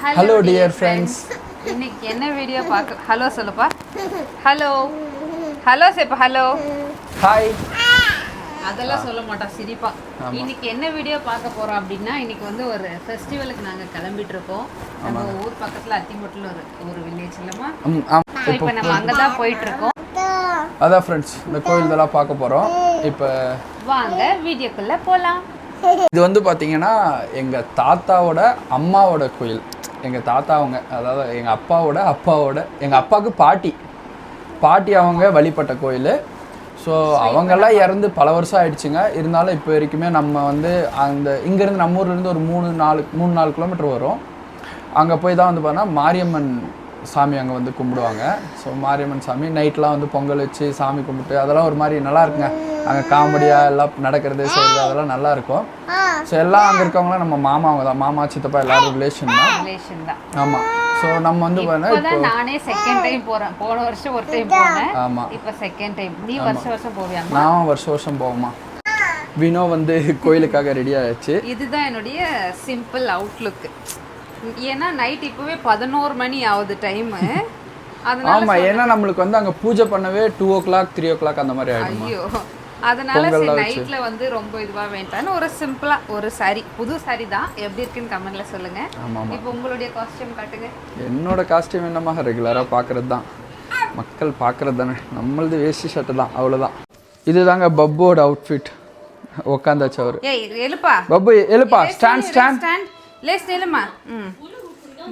Hello dear friends. இன்னைக்கு என்ன video பார்க்க ஹலோ சொல்லுப்பா. ஹலோ ஹலோ சேப்பா ஹலோ ஹாய். அதெல்லாம் சொல்ல மாட்டோம் சிரிப்பா. இன்னைக்கு என்ன வீடியோ பார்க்க போறோம் அப்படின்னா இன்னைக்கு வந்து ஒரு ஃபெஸ்டிவலுக்கு நாங்க கிளம்பிட்டு இருக்கோம். நம்ம ஊர் பக்கத்துல அத்திமுட்டில் ஒரு வில்லேஜ் இல்லமா. இப்போ நம்ம அங்க தான் போயிட்டு இருக்கோம். அதான் ஃப்ரெண்ட்ஸ் இந்த கோயிலெல்லாம் பார்க்க போறோம். இப்போ வாங்க வீடியோக்குள்ள போலாம். இது வந்து பார்த்தீங்கன்னா எங்கள் தாத்தாவோட அம்மாவோட கோயில். எங்கள் தாத்தா அவங்க, அதாவது எங்கள் அப்பாவோட எங்கள் அப்பாவுக்கு பாட்டி அவங்க வழிபட்ட கோயில். ஸோ அவங்கெல்லாம் இறந்து பல வருஷம் ஆயிடுச்சுங்க. இருந்தாலும் இப்போ வரைக்குமே நம்ம வந்து அந்த இங்கேருந்து நம்ம ஊர்லேருந்து ஒரு 3-4 கிலோமீட்டர் வரும். அங்கே போய் தான் வந்து பார்த்தா மாரியம்மன் சாமி அங்கே வந்து கும்பிடுவாங்க. ஸோ மாரியம்மன் சாமி நைட்லாம் வந்து பொங்கல் வச்சு சாமி கும்பிட்டு அதெல்லாம் ஒரு மாதிரி நல்லா இருக்குங்க. அங்கே காமெடியாக எல்லாம் நடக்கிறது செய்கிறது அதெல்லாம் நல்லா இருக்கும். ஸோ எல்லாம் அங்கே இருக்கவங்களாம் நம்ம மாமாவங்க தான். மாமா சித்தப்பா எல்லாரும் ரிலேஷன் தான். ஆமாம். ஸோ நம்ம வந்து இப்போ நானே செகண்ட் டைம் போகிறேன். போன வருஷம் ஒரு டைம் போனேன். ஆமாம். இப்போ செகண்ட் டைம். நீ வருஷம் போவியா? நான் வருஷம் போவோமா. வினோ வந்து கோயிலுக்காக ரெடி ஆயிடுச்சு. இதுதான் என்னுடைய சிம்பிள் அவுட்லுக். ஏன்னா நைட் இப்போவே 11 மணி ஆகுது டைமு. ஆமா, ஏன்னா நம்மளுக்கு வந்து அங்கே பூஜை பண்ணவே 2 o'clock 3 o'clock அந்த மாதிரி ஆகிடும். ஐயோ, அதனால நைட்ல வந்து ரொம்ப இதுவாக வேண்டான்னு ஒரு சிம்பிளா ஒரு சாரி, புது சாரி தான். எப்படி இருக்குன்னு கமெண்ட்ல சொல்லுங்க. இப்போ உங்களுடைய காஸ்டியூம் காட்டுங்க. என்னோட காஸ்டியூம் என்னமா ரெகுலராக பார்க்கறது தான், மக்கள் பார்க்கறது தானே. நம்மளது வேஷ்டி ஷர்ட்டு தான், அவ்வளோதான். இதுதாங்க பப்போட அவுட்ஃபிட். உட்காந்தாச்சு அவரு. ஏய் எழுப்பா பப்பு, எழுப்பா. ஸ்டாண்ட் லேஸ் நிலுமா.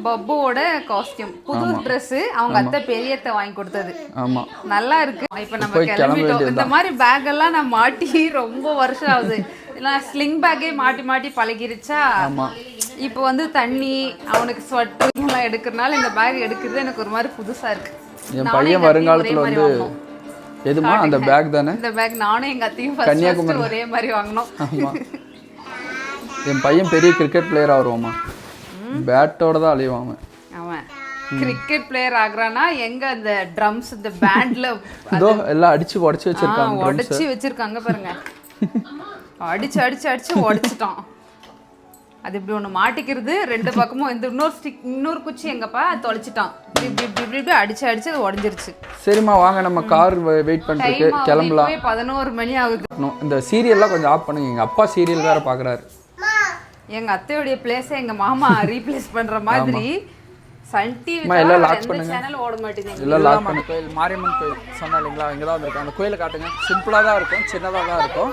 பப்புவோட காஸ்டியூம், புது ட்ரெஸ். அவங்க அத்தை பெரியத்தை வாங்கி கொடுத்தது. ஆமா, நல்லா இருக்கு. இப்போ நம்ம கிளம்பிட்டோம். இந்த மாதிரி பேக் எல்லாம் நான் மாட்டி ரொம்ப வருஷம் ஆகுது. நான் ஸ்லிங் பேக்கே மாட்டி பழகிருச்சா. இப்போ வந்து தண்ணி, அவனுக்கு ஸ்வெட்டர் எல்லாம் எடுக்கிறனால இந்த பேக் எடுக்கிறது எனக்கு ஒரு மாதிரி புதுசா இருக்கு. என் பையன் வருங்காலத்துல வந்து எதுமா அந்த பேக் தானே. இந்த பேக் நானும் எங்க அத்தையும் ஃபர்ஸ்ட் ஒரே மாதிரி வாங்கினோம். ஆமா, என் பையன் பெரிய கிரிக்கெட் பிளேயர் ஆகுவாமா. பேட்டோட தான் அழிவான் அவன். கிரிக்கெட் பிளேயர் ஆகுறானா எங்க அந்த ட்ரம்ஸ், இந்த பேண்ட்ல இதோ எல்லாம் அடிச்சு உடைச்சு வச்சிருக்காங்க. உடைச்சு வச்சிருக்காங்க பாருங்க. அடிச்சு உடைச்சிட்டான். அது இப்படி ஒன்று மாட்டிக்கிறது ரெண்டு பக்கமும். இந்த இன்னொரு குச்சி எங்கப்பா தொலைச்சிட்டான். இப்படி அடிச்சு அது உடஞ்சிருச்சு. சரிம்மா வாங்க, நம்ம கார் வெயிட் பண்ணிட்டு கிளம்பலாம். 11 மணி ஆகுது. இந்த சீரியல்லாம் கொஞ்சம் ஆஃப் பண்ணுங்க. எங்க அப்பா சீரியல் வேற பாக்குறாரு. எங்க அத்தையோடைய பிளேஸை எங்க மாமா ரீப்ளேஸ் பண்ற மாதிரி சன் டிவி சேனல் ஓட மாட்டேங்குது. இல்ல லாக் பண்ணி. கோயில் மாரியம்மன் கோயில் சொன்னா இல்லைங்களா, இங்க தான் வந்திருக்கோம். அந்த கோயிலை காட்டுங்க. சிம்பிளா தான் இருக்கும், சின்னதா தான் இருக்கும்.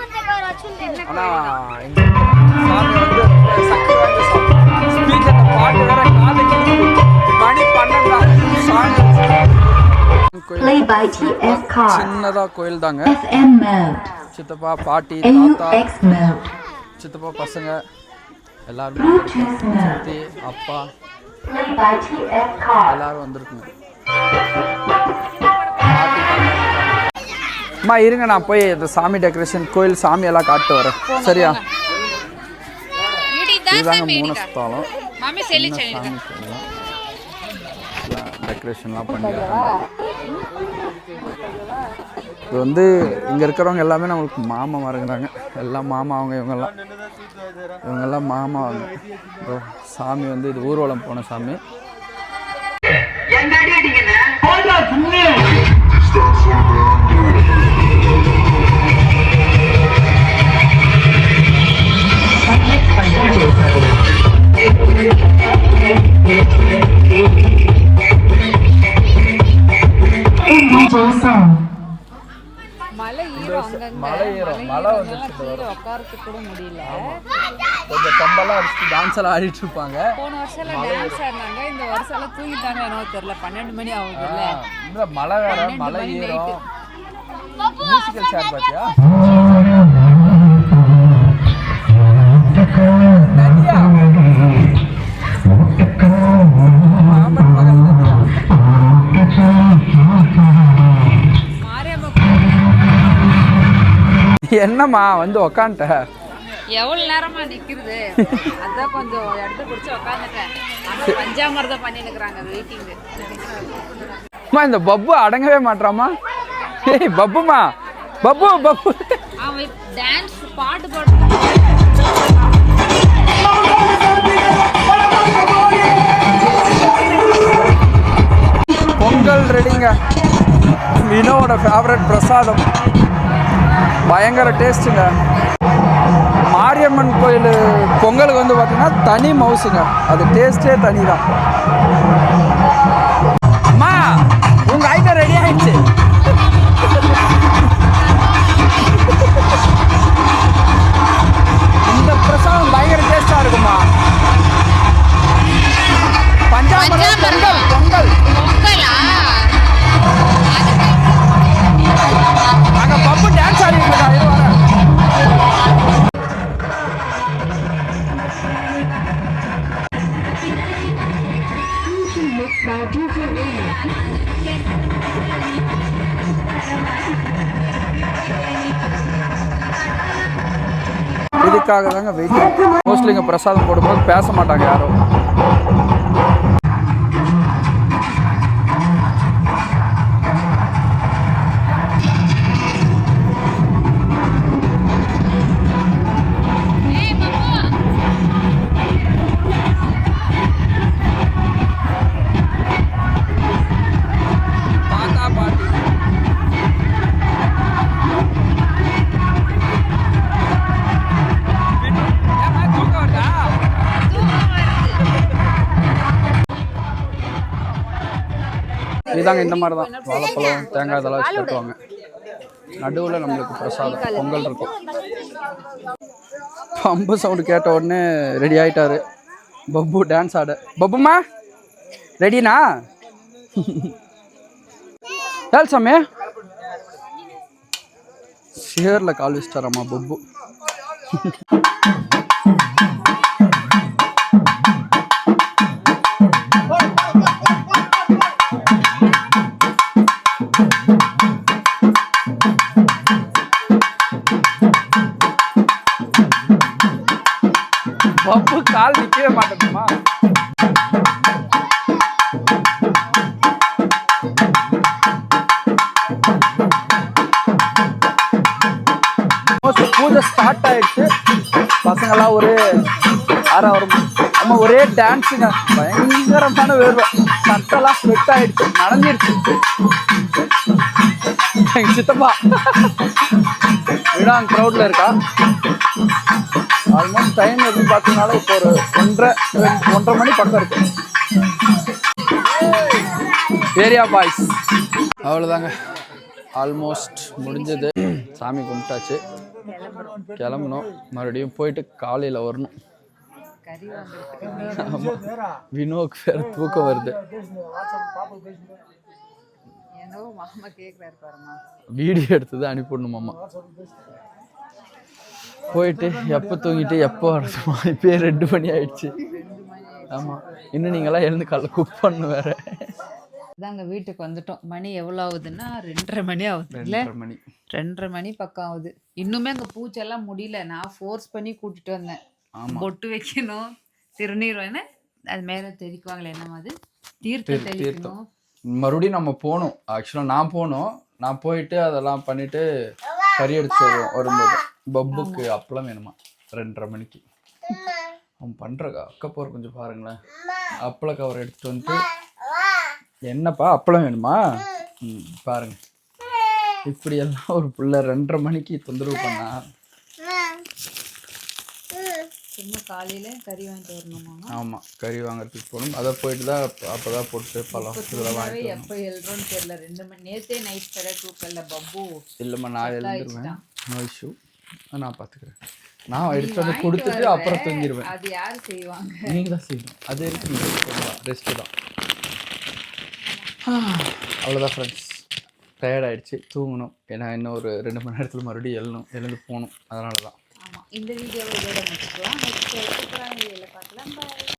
ஆனா இங்க சாமி வந்து சக்தி வாய்ந்த சாமி. ஸ்பீக்கர்ல பாட்டு வேற காதுக்கு மணி 12 சாமி. Play by TF car. சின்னதா கோயில் தாங்க. FM mode. சித்தப்பா, பாட்டி, தாத்தா, AUX mode. சித்தப்பா பசங்க எல்லாரும், சித்தி, அப்பா எல்லாரும் வந்திருக்குங்க. அம்மா இருங்க, நான் போய் இந்த சாமி டெக்கரேஷன், கோயில் சாமி எல்லாம் காட்டு வரேன். சரியா? இதுதாங்க 3 ஸ்தலம். டெக்கரேஷன்லாம் பண்ணிடுறாங்க. இது வந்து இங்கே இருக்கிறவங்க எல்லாமே நம்மளுக்கு மாமா மறங்குறாங்க. எல்லாம் மாமா அவங்க, இவங்கெல்லாம் மாமா அவங்க. சாமி வந்து இது ஊர்வலம் போன சாமி. மழை வந்துச்சு. உட்காரத்துக்கு கூட முடியல. கொஞ்சம் கம்பெல்லாம் அடிச்சுட்டு டான்ஸ் எல்லாம் ஆடிட்டு இருப்பாங்க. போன வருஷம் டான்ஸ் ஆடினாங்க. இந்த வருஷம் எல்லாம் தூங்கிட்டாங்க. என்னவோ தெரியல. 12 மணி ஆகுதுல்ல. இந்த மழை வேற, மழை ஏறும். மியூசிக்கல் சேர் பாத்தியா? என்னம்மா வந்து உக்காண்ட? எவ்வளவு நேரமா நிக்கிறது? அதான் கொஞ்சம் இடத்த பிடிச்சி உக்காந்துட்டேன். பஞ்சாமிரதம் பண்ணி நிக்கிறாங்க வெயிட்டிங். அம்மா இந்த பப்பு அடங்கவே மாட்டாமா. ஏய் பப்புமா, பப்பு அவன் டான்ஸ் பாட்டு பாடு. பிரசாதங்க, வினோவோட ஃபேவரட் பிரசாதம், பயங்கர டேஸ்ட்டுங்க. மாரியம்மன் கோயில் பொங்கலுக்கு வந்து பார்த்தீங்கன்னா தனி மவுசுங்க, அது டேஸ்ட்டே தனி தான். அம்மா உங்கள் ஐட்டம் ரெடி ஆயிடுச்சு. இந்த பிரசாதம் பயங்கர டேஸ்ட்டாக இருக்குமா. பஞ்சாமிர்தம் பொங்கல் பொங்கல் அங்கே பப்பு டான்ஸ் ஆடிட்டு இருக்கா. இது வர இதுக்காக தாங்க வெயிட். மோஸ்ட்லி இங்கே பிரசாதம் போடும்போது பேச மாட்டாங்க யாரும். இதாங்க இந்த மாதிரி தான் வாழைப்பழம் தேங்காய் இதெல்லாம் வச்சு கட்டுவாங்க. நடுவில் நம்மளுக்கு பிரசாதம் பொங்கல் இருக்கும். பம்பு சவுண்டு கேட்ட உடனே ரெடி ஆகிட்டாரு பப்பு டான்ஸ் ஆட. பப்புமா ரெடினா? ஏல் சாமி சேரில் கால் வச்சிட்டாரம்மா பப்பு. பப்பு கால் நிற்கவே மாட்டேங்குமா. பூஜை ஸ்டார்ட் ஆயிடுச்சு. பசங்கள்லாம் ஒரு நம்ம ஒரே டான்ஸுங்க, பயங்கரமான வேர்வை, சட்டெல்லாம் ஸ்வெட் ஆயிடுச்சு, நனைஞ்சிருச்சு. எங்க சித்தப்பா விடாங்க க்ரௌட்ல இருக்கா. ஆல்மோஸ்ட் டைம் எதுன்னு பார்த்தீங்கனால இப்போ ஒரு 1:30 மணி பக்கம் இருக்கு. ஏரியா பாய்ஸ் அவ்வளோதாங்க, ஆல்மோஸ்ட் முடிஞ்சது. சாமி கும்பிட்டாச்சு, கிளம்பணும். மறுபடியும் போயிட்டு காலையில் வரணும். ஆமாம், வினோக்கு வேறு தூக்கம் வருது. வீடியோ எடுத்தது அனுப்பிடணுமாம்மா. போயிட்டு எப்போ தூங்கிட்டு எப்போ வரதுமா, இப்போ 2 மணி ஆயிடுச்சு. ஆமாம், இன்னும் நீங்களாம் எழுந்து காலைல குக் பண்ணு வேற. அதாங்க வீட்டுக்கு வந்துட்டோம். மணி எவ்வளோ ஆகுதுன்னா 2:30 மணி ஆகுது. இல்லை 2:30 மணி பக்கம் ஆகுது. இன்னுமே அங்கே பூச்செல்லாம் முடியல. நான் ஃபோர்ஸ் பண்ணி கூட்டிட்டு வந்தேன். பொட்டு வைக்கணும், திருநீர் வேணா அது மேலே தெளிக்குவாங்களே, என்ன அது தீர்த்தம் தெளிக்கணும். மறுபடியும் நம்ம போகணும். ஆக்சுவலாக நான் போகணும். நான் போயிட்டு அதெல்லாம் பண்ணிட்டு கறி எடுத்து வரும்போது பப்புக்கு அப்பளம் வேணுமா 2:30 மணிக்கு. அவன் பண்ணுற அக்கப்போர் கொஞ்சம் பாருங்களேன். அப்பள கவர் எடுத்துட்டு வந்துட்டு, என்னப்பா அப்பளம் வேணுமா? பாருங்க, இப்படியெல்லாம் ஒரு பிள்ளை 2:30 மணிக்கு தொந்தரவு பண்ணா. சும்மா காலையில் கறி வாங்கிட்டு வரணுமா? ஆமாம், கறி வாங்குறதுக்கு போகணும். அதை போயிட்டு தான் அப்போ தான் போட்டு பழம் இதெல்லாம் வாங்கி. எப்போ எழுறோன்னு தெரியல. 2 மணி நேரத்தே நைட் தர தூக்கல பப்பு. இல்லைம்மா, நான் எழுந்துருவேன், நோ இஷ்யூ, நான் பார்த்துக்கிறேன். நான் எடுத்து வந்து கொடுத்துட்டு அப்புறம் தூங்கிடுவேன். அது யார் செய்வாங்க? நீங்கள் தான் செய்யணும். அது இருக்கு, ரெஸ்ட்டு தான். அவ்வளோதான் ஃப்ரெண்ட்ஸ், டயர்ட் ஆகிடுச்சு, தூங்கணும். ஏன்னா இன்னும் ஒரு 2 மணி நேரத்தில் மறுபடியும் எழுந்து போகணும். அதனால தான். ஆமாம், இந்த வீடியோவை இதோட முடிச்சுக்கலாம். நெக்ஸ்ட் பார்க்கலாம். பாய்.